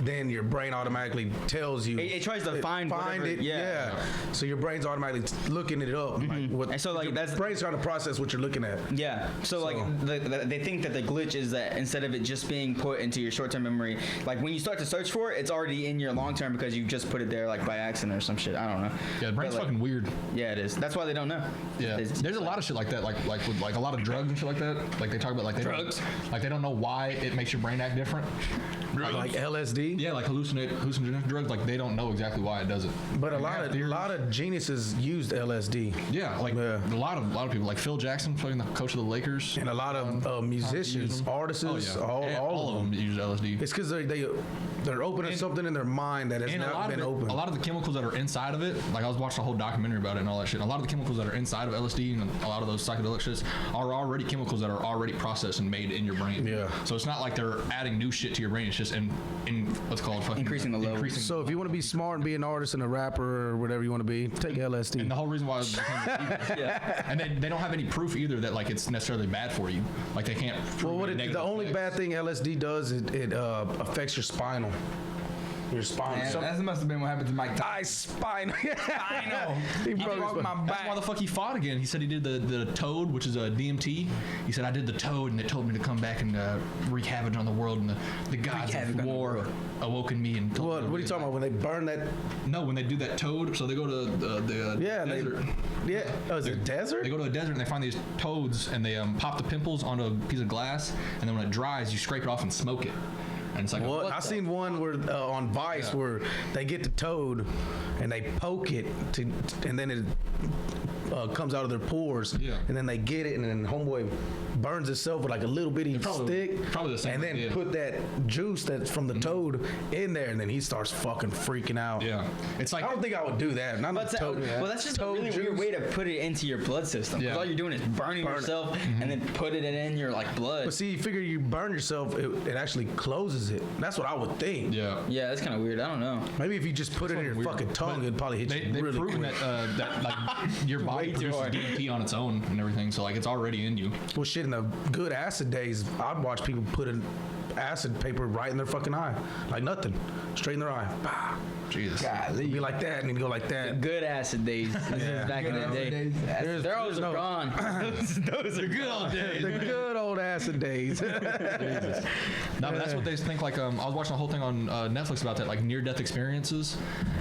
then your brain automatically tells you. it tries to find whatever, it. yeah. So your brain's automatically looking it up. Like what, And so, like, your that's- brain's trying to process what you're looking at. Yeah. So like they think that the glitch is that instead of it just being put into your short-term memory, like when you start to search for it, it's already in your long-term because you just put it there like by accident or some shit. I don't know. Yeah, the brain's But, like, fucking weird. Yeah, it is. That's why they don't know. Yeah, It's there's a lot of shit like that, like with like a lot of drugs and shit like that. Like they talk about like they Drugs? like they don't know why it makes your brain act different. Like LSD. Yeah, like hallucinogenic drugs. Like they don't know exactly why it does it. But a They have theories. lot of geniuses used LSD. Yeah, like Yeah. a lot of people, like Phil Jackson, fucking the coach of the Lakers, And a lot of musicians, artists, Oh, yeah. all of them. use LSD. It's because they're opening something in their mind that has And not been open. a lot of the chemicals that are inside of it, like I was watching a whole documentary about it and all that shit. A lot of the chemicals that are inside of LSD and a lot of those psychedelic shits are already chemicals that are already processed and made in your brain. Yeah. So it's not like they're adding new shit to your brain. It's just in what's called fucking Increasing the load. So if you want to be smart and be an artist and a rapper or whatever you want to be, take LSD. And the whole reason why it became and they don't have any proof either that like it's necessarily bad for you. Like they can't. Well, prove the only bad thing LSD does is it affects your spinal. Your spine. Man, that must have been what happened to Mike Tyson. spine. I know. He He broke broke his my That's why back. the fuck he fought again. He said he did the toad, which is a DMT. He said I did the toad, and it told me to come back and wreak havoc on the world. And the gods havoc of on the war world. awoken me and told What me are you talking about when they burn that? No, when they do that toad, so they go to the Yeah, desert. is it desert? They go to a desert and they find these toads and they pop the pimples onto a piece of glass, and then when it dries, you scrape it off and smoke it. And it's like What? I seen one where on Vice where they get the toad and they poke it and then it comes out of their pores. Yeah. And then they get it and then homeboy burns itself with like a little bitty probably- stick. probably the same And then idea. put that juice that's from the toad in there and then he starts fucking freaking out. Yeah, it's like I don't think I would do that. Not But a toad. well, that's just a Toad really weird juice. way to put it into your blood system. 'Cause Yeah. all you're doing is burning Burn it. yourself and then putting it in your like blood. But see, you figure you burn yourself, it actually closes it. That's what I would think. yeah. Yeah, that's kind of weird. I don't know. Maybe if you just put it in your Weird. fucking tongue, But it'd probably hit you They've really proven quick. that like your body Way too produces hard. DMT on its own and everything, so like it's already in you. Well, shit, in the good acid days, I'd watch people put an acid paper right in their fucking eye. Like nothing. Straight in their eye. Bah. Jesus. It'd be like that, and it'd go like that. Good acid days. This is back in the Good day. days. There's- They're always there's no- gone. those are good old days. The good old acid days. No, but that's what they think. Like, I was watching a whole thing on Netflix about that, like near-death experiences.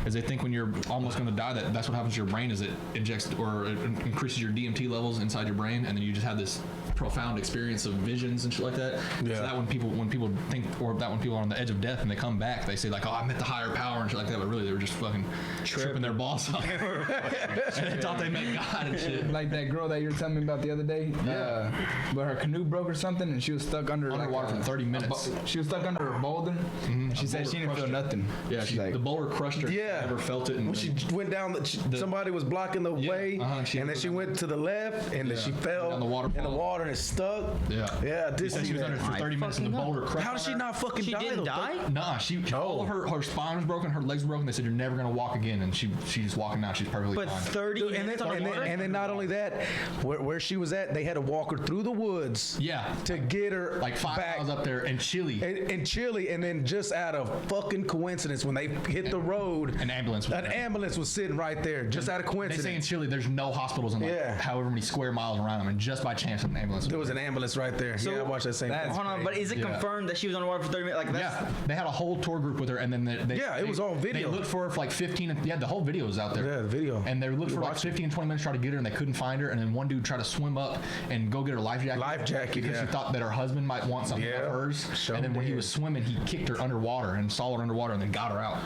Is they think when you're almost going to die, that's what happens to your brain. Is it injects or it increases your DMT levels inside your brain, and then you just have this profound experience of visions and shit like that. Yeah. So that when people think, or that when people are on the edge of death and they come back, they say like, "Oh, I met the higher power" and shit like that. But really, they were just fucking tripping their balls off, and they thought they met God and shit. Like that girl that you were telling me about the other day. Yeah. Where her canoe broke or something, and she was stuck under Underwater like for 30 minutes. She was stuck under a boulder. And she said she didn't feel nothing. Yeah, She's like, the boulder crushed her. Yeah. Never felt it. And When she went down, somebody was blocking the way, she and then went she went to the left, and then Yeah. she fell Down the in the waterfall. water and it stuck. Yeah. Yeah, She this said she was under it for 30 minutes and the boulder crushed How did she her. not fucking She die? didn't though? die? Nah, all of her spine was broken, her legs were broken. They said you're never gonna walk again, and she's walking now. She's perfectly But fine. 30 Dude, minutes and underwater? then not only that, where she was at, they had to walk her through the woods. Yeah. To get her Like 5 back miles up there in Chile. in Chile, and then just out of fucking coincidence, when they hit the road, An ambulance was an there. ambulance was sitting right there, just out of They say in coincidence. Chile there's no hospitals in like Yeah. however many square miles around them, and just by chance an ambulance. There was an ambulance right there. So yeah, I watched that same. that's thing. Hold on, but is it Yeah. confirmed that she was underwater for 30 minutes. Like that's, Yeah, they had a whole tour group with her, and then It was all video. They looked for her for like 15. The whole video was out there. Yeah, the video. And they looked for like watched it. 15, 20 minutes to try to get her, and they couldn't find her. And then one dude tried to swim up and go get her life jacket. Life jacket, because yeah. she thought that her husband might want something Yeah, of hers. sure And then when he did. was swimming, he kicked her underwater and saw her underwater, and then got her out.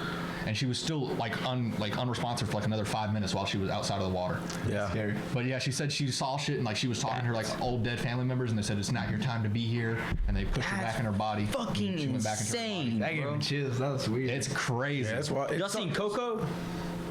And she was still like unresponsive for like another 5 minutes while she was outside of the water. Yeah. Scary. But yeah, she said she saw shit, and like she was talking to her like old dead family members, and they said it's not your time to be here, and they pushed her back in her body. fucking She went back into her body. insane, That gave bro. me chills. That was weird. It's crazy. Yeah, that's why. Y'all seen Coco?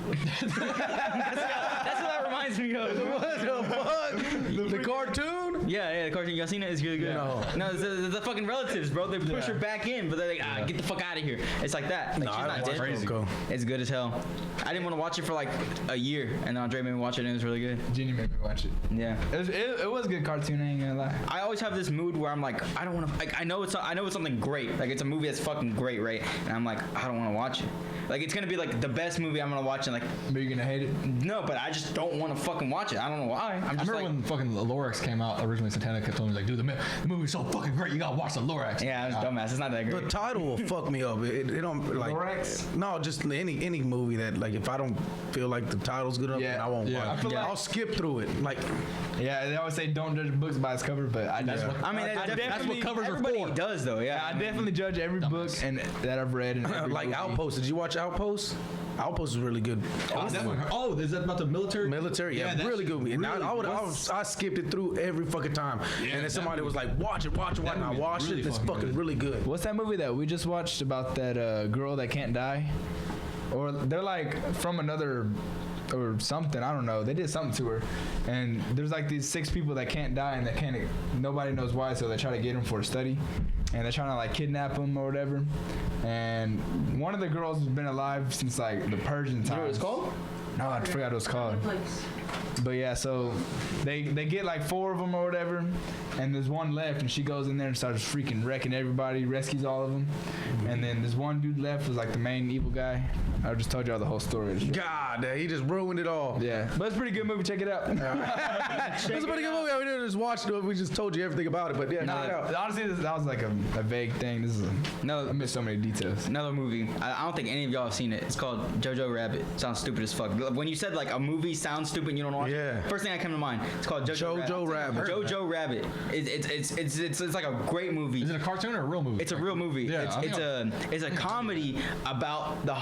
that's what that reminds me of. What the fuck? The cartoon? Yeah, the cartoon. Y'all seen it? It's really good. No. it's the fucking relatives, bro. They push her back in, but they're like, get the fuck out of here. It's like that. Like, No, she's I not don't dead. watch Crazy. Coco. It's good as hell. I didn't want to watch it for like a year, and then Andre made me watch it, and it was really good. Jenny made me watch it. Yeah. It was a good cartoon. I ain't gonna lie. I always have this mood where I'm like, I don't want to. Like, I know it's something great. Like it's a movie that's fucking great, right? And I'm like, I don't want to watch it. Like it's gonna be like the best movie I'm gonna watch, and like, But you're gonna hate it. no, but I just don't want to fucking watch it. I don't know why. I'm I just remember like, when fucking the Lorax came out originally. Santana kept telling me like, dude, the movie's so fucking great. You gotta watch the Lorax. yeah, I was dumbass. It's not that The great. title will fuck me up. It don't like. Lorax? No, just any movie that like if I don't feel like the title's good enough, Yeah. then I won't Yeah. watch. I feel it. like- I'll skip through it. Like Yeah, they always say don't judge books by its cover, but I That's just. what- I mean, that's what covers are everybody for. does though. Yeah, I definitely judge every book and that I've read and every like movie. Outpost. Did you watch Outpost? Outpost is really good. Oh, is that about the military? Military, yeah, that really shit good. And really I skipped it through every fucking time. Yeah, and then that somebody was movie- like, watch it. And I movie's watched really it. It's fucking fucking good. really good. What's that movie that we just watched about that girl that can't die? Or they're like from another or something. I don't know. They did something to her, and there's like these 6 people that can't die and that can't. Nobody knows why, so they try to get them for a study, and they're trying to like kidnap them or whatever. And one of the girls has been alive since like the Persian times. You know what it's called? No, I forgot what it's called. But yeah, so they get like 4 of them or whatever, and there's one left, and she goes in there and starts freaking wrecking everybody, rescues all of them, and then there's one dude left was like the main evil guy. I just told y'all the whole story. God, he just ruined it all. Yeah, but it's a pretty good movie. Check it out. It's a pretty good movie. We didn't just watch it. We just told you everything about it. But yeah, check it out. Honestly, that was like a vague thing. I No, missed so many details. another movie. I don't think any of y'all have seen it. It's called Jojo Rabbit. Sounds stupid as fuck. When you said like a movie sounds stupid and you don't watch Yeah. it, first thing that came to mind. It's called Jojo Rabbit. Jojo Rabbit. It's like a great movie. Is it a cartoon or a real movie? It's a real movie. Yeah, I think It's a comedy about the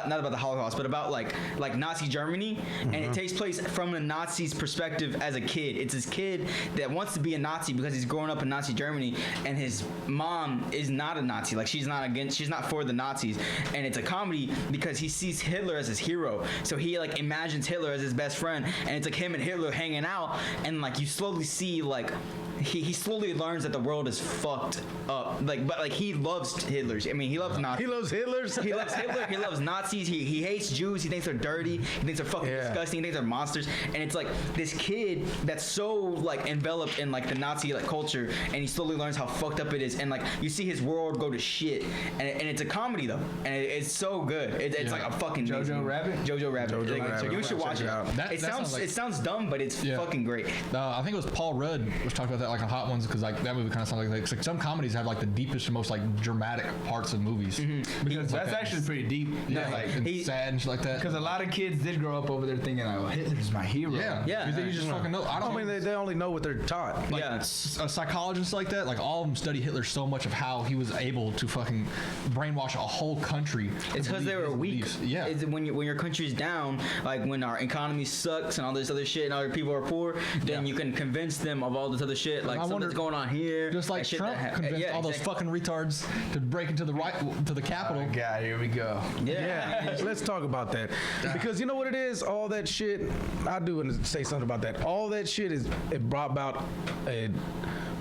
not about the Holocaust, but about like Nazi Germany, and it takes place from the Nazis' perspective as a kid. It's this kid that wants to be a Nazi because he's growing up in Nazi Germany, and his mom is not a Nazi. Like she's not for the Nazis, and it's a comedy because he sees Hitler as his hero. So he like imagines Hitler as his best friend, and it's like him and Hitler hanging out, and like you slowly see like. He slowly learns that the world is fucked up. But he loves Hitler's. I mean, he loves Nazis. He loves Hitler's. He loves Hitler. He loves Nazis. He hates Jews. He thinks they're dirty. He thinks they're fucking disgusting. He thinks they're monsters. And it's like this kid that's so like enveloped in like the Nazi like culture, and he slowly learns how fucked up it is. And like you see his world go to shit. And it's a comedy though, and it's so good. It's like a fucking amazing movie. Rabbit? Jojo Rabbit. Jojo Like, Rabbit. You should watch Check it. it out. That sounds like- It sounds dumb, but it's Yeah. fucking great. I think it was Paul Rudd was talking about that like on Hot Ones because like that movie kind of sounds like some comedies have like the deepest and most like dramatic parts of movies. Because that's actually pretty deep. Yeah, Like, like and he- sad and shit like that. because a lot of kids did grow up over there thinking, like, well, Hitler's my hero. Yeah, Yeah. Because you just fucking know. I mean, they only know what they're taught. Like, Yeah. psychologists like that, like all of them study Hitler so much of how he was able to fucking brainwash a whole country. to It's because they believe were his weak. beliefs. Yeah. It's when your country's down, like when our economy sucks and all this other shit, and other people are poor, then you can convince them of all this other shit, like I something's wonder- going on here. Just like and shit Trump that convinced yeah, all those exactly. fucking retards to break into the Capitol. Oh, God, here we go. Yeah, let's talk about that. Because you know what it is? All that shit, I do want to say something about that. All that shit it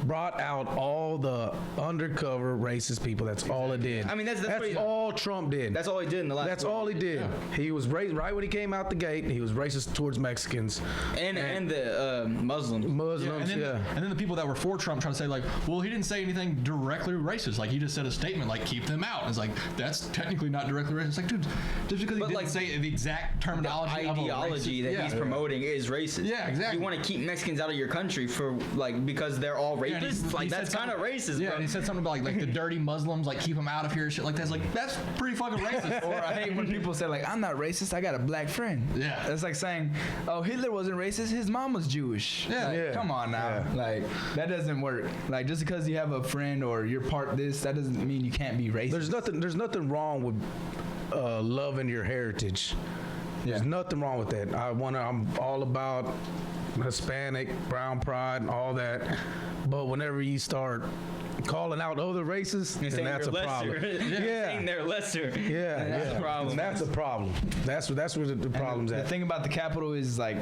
brought out all the undercover racist people. That's all it did. I mean, that's what he- all Trump did. That's all he did in the last. That's all he did. He was right when he came out the gate. He was racist towards Mexicans, And the Muslims. Muslims. and then the people that were for Trump trying to say like, well, he didn't say anything directly racist. Like he just said a statement like, keep them out. And it's like that's technically not directly racist. It's like, dude, just because he didn't like, say the exact terminology of a ideology racist- that he's promoting is racist. Yeah, exactly. You want to keep Mexicans out of your country for like because they're all racist. Yeah, and this is like he said that's kind of something- racist, Yeah, bro. and he said something about like the dirty Muslims, like keep them out of here, shit like that. It's like that's pretty fucking racist. Or I hate when people say like, I'm not racist, I got a black friend. Yeah. That's like saying, oh, Hitler wasn't racist, his mom was Jewish. Yeah. Like, Yeah. come on now. Yeah. Like, that doesn't work. Like, just because you have a friend or you're part this, that doesn't mean you can't be racist. There's nothing wrong with loving your heritage. There's nothing wrong with that. I'm all about Hispanic, brown pride, and all that. But whenever you start calling out other races, then Saying that's a they're problem. lesser. Saying they're lesser. Yeah, That's the problem. That's the problem. That's where the problem's The at. thing about the Capitol is like,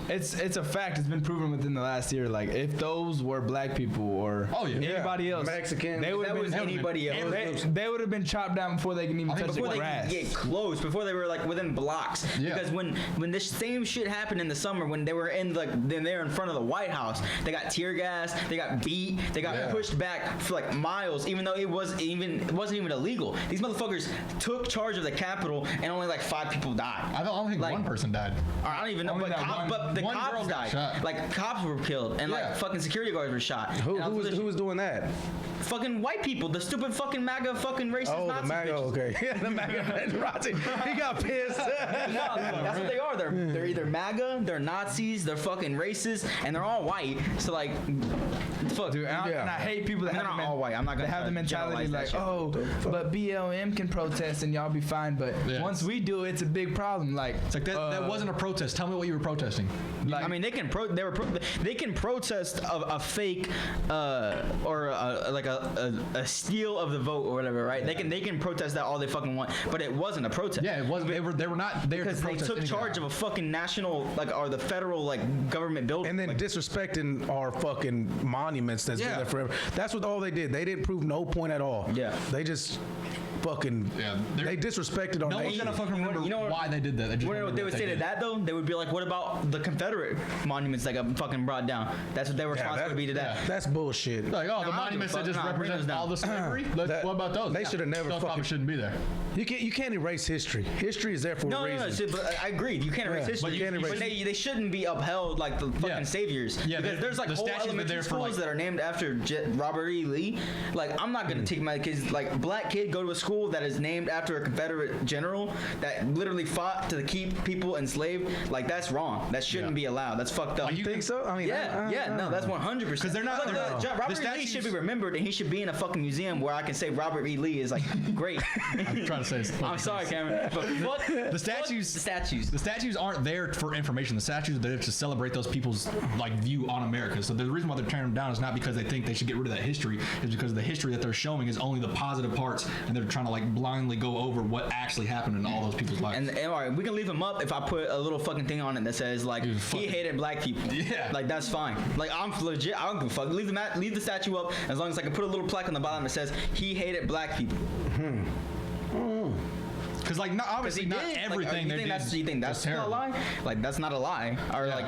it's a fact. It's been proven within the last year. Like, if those were black people or Oh, yeah. anybody else, Mexicans. they would That have was been anybody else. They would have been chopped down before they can even touch Before the they grass. could get close, before they were like within blocks. Yeah. Because when this same shit happened in the summer, when they were in then they were in front of the White House, they got tear gas, they got beat, they got pushed back for like miles, even though it wasn't even illegal. These motherfuckers took charge of the Capitol, and only like 5 people died. I don't think Like- one person died. Or I don't even know, Only but, that but the one cops girl got died. shot. Like cops were killed, and Yeah. like fucking security guards were shot. Who And was doing that? fucking white people, the stupid fucking MAGA fucking racist Oh, Nazi the MAGA. bitches. Okay, yeah, the MAGA Nazi. He got pissed. No, that's what they are. They're either MAGA, they're Nazis, they're fucking racist, and they're all white. So like, fuck, Dude, and Yeah. I hate people that And have they're the not all white. I'm not they gonna have the mentality generalize like, that shit. oh, but BLM can protest and y'all be fine. But Yeah. once we do, it's a big problem. Like, It's like that wasn't a protest. Tell me what you were protesting. like I mean, they can they can protest a fake or like a steal of the vote or whatever, right? They can protest that all they fucking want, but it wasn't a protest. Yeah, it wasn't. They were not there because to they protest took anything. charge of a fucking national or the federal government building. And then Like, disrespecting our fucking monuments that's been Yeah. there forever. That's what all they did. They didn't prove no point at all. Yeah. They just fucking Yeah, they disrespected our No one's nation. gonna fucking remember you know what- why they did that. They just when remember they would that say to did. that though, they would be like, "What about the Confederate monuments that got fucking brought down? That's what their response would be to that." That's bullshit. Like, oh, No, the I don't monuments give a that just fuck. Nah, bring represent those all down. the slavery. That- What about those? they shoulda never Those probably fucking- shouldn't be there. You can't erase history. History is there for No, a no, reason. no. But I agree. You can't erase Yeah, history. but you can't erase- But they shouldn't be upheld like the fucking Yeah. saviors. Yeah, because there's like the whole statues have been elementary there for, schools like- that are named after Robert E. Lee. Like, I'm not gonna take my kids, like, black kid go to a school that is named after a Confederate general that literally fought to keep people enslaved. Like, that's wrong. That shouldn't Yeah. be allowed. That's fucked up. You think so? I mean, No, that's 100%. 'Cause they're not- they're not- Robert the E. Lee statues- should be remembered, and he should be in a fucking museum where I can say Robert E. Lee is like great. I'm trying to say. I'm sorry, Cameron, but fuck The statues. the statues. The statues aren't there for information. The statues are there to celebrate those people's like view on America. So the reason why they're tearing them down is not because they think they should get rid of that history. It's because the history that they're showing is only the positive parts, and they're trying to like blindly go over what actually happened in all those people's lives. And all right, we can leave him up if I put a little fucking thing on it that says like Dude, he fucking- hated black people. Yeah. Like that's fine. Like I'm legit. I don't give a fuck. Leave the statue up as long as I can put a little plaque on the bottom that says he hated black people. Because like not, obviously he not did. everything Like, they did. you think was that's not a terrible. lie? Like that's not a lie. Or Yeah. like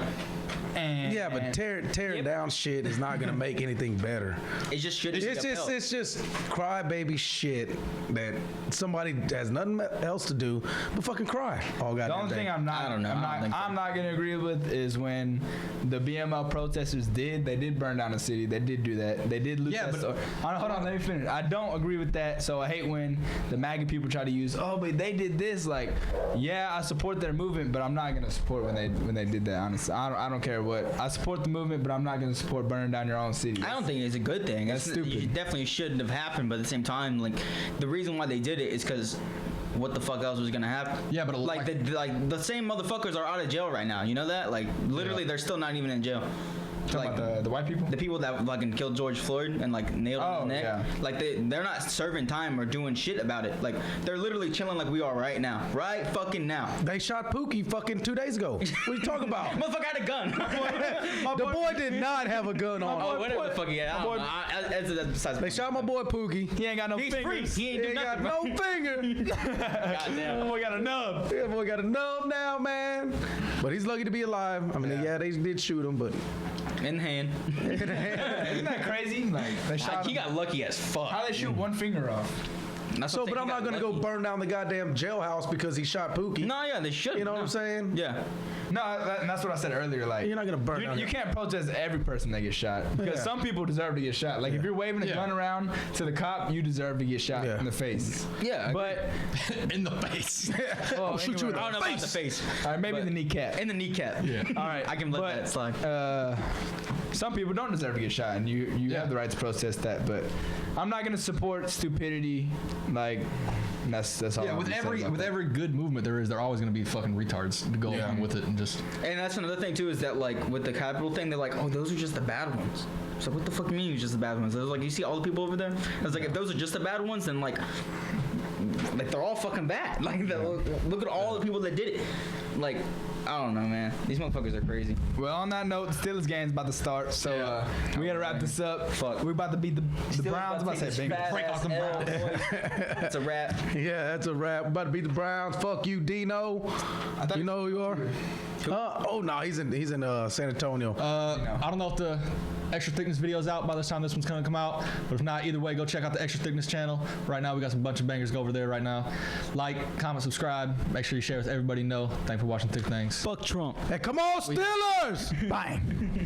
and Yeah, but tearing down shit is not gonna make anything better. it just shouldn't. It's be just upheld. it's just crybaby shit that somebody has nothing else to do but fucking cry all the goddamn only day. thing I'm not, I don't know. I don't think so. I'm not gonna agree with is when the BML protesters they did burn down the city. They did do that. They did loot Yeah, that but- store. Hold on, let me finish. I don't agree with that. So I hate when the MAGA people try to use, oh, but they did this. Like, yeah, I support their movement, but I'm not gonna support when they did that. Honestly, I don't care what. I support the movement, but I'm not gonna support burning down your own city. I don't think it's a good thing. That's It stupid. definitely shouldn't have happened, but at the same time, like the reason why they did it is because what the fuck else was gonna happen? Yeah, but like the same motherfuckers are out of jail right now. You know that? Like literally, they're still not even in jail. Talking Like about the white people. the people that fucking killed George Floyd and like nailed Oh, his neck, yeah. like they're not serving time or doing shit about it. Like they're literally chilling like we are right now, right fucking now. They shot Pookie fucking 2 days ago. What are you talking about? Motherfucker had a gun. The boy did not have a gun on Oh, him. whatever the fuck he had. I don't know. That's besides. They shot my boy Pookie. He ain't got no He's fingers. free. He ain't He do ain't nothing. got no finger. Goddamn. boy got a nub. Yeah, boy got a nub now, man. But he's lucky to be alive. I mean, yeah, they did shoot him, but In hand. Isn't that crazy? Like they shot He him. got lucky as fuck. How they shoot one finger off? That's So, what but I'm not gonna go burn down the goddamn jailhouse because he shot Pookie. No, yeah, they should. You know what I'm saying? Yeah. No, and that's what I said earlier. Like, You're not gonna burn down You it. can't protest every person that gets shot because Yeah. some people deserve to get shot. Like, if you're waving a Yeah. gun around to the cop, you deserve to get shot Yeah. in the face. Yeah. But In the face. well, shoot you in the I don't know about the face. All right, maybe But- in the kneecap. In the kneecap. Yeah. All right, I can let that slide. Some people don't deserve to get shot, and you Yeah. have the right to protest that. But I'm not gonna support stupidity. Like, that's all. Yeah, I'm with gonna say every about with that. every good movement there is, there are always going to be fucking retards to go Yeah. along with it and just. And that's another thing too, is that like with the Capitol thing, they're like, oh, those are just the bad ones. So what the fuck do you mean it's just the bad ones? I was like, you see all the people over there? I was like, if those are just the bad ones, then like they're all fucking bad. Like look at all the people that did it. Like, I don't know, man. These motherfuckers are crazy. Well, on that note, the Steelers game's about to start, so we gotta wrap this up. Fuck. We're about to beat the Browns. I'm about to say Bengals. Break off the Browns. That's a wrap. Yeah, that's a wrap. About to beat the Browns. Fuck you, Dino. You know who you are? Oh no, he's in San Antonio. I don't know if the extra thickness video's out by the time this one's gonna come out, but if not, either way, go check out the extra thickness channel. Right now, we got some bunch of bangers go over there right now. Like, comment, subscribe. Make sure you share with everybody you know. Thanks for watching Thick Things. Fuck Trump. Hey, come on, Steelers! Bang.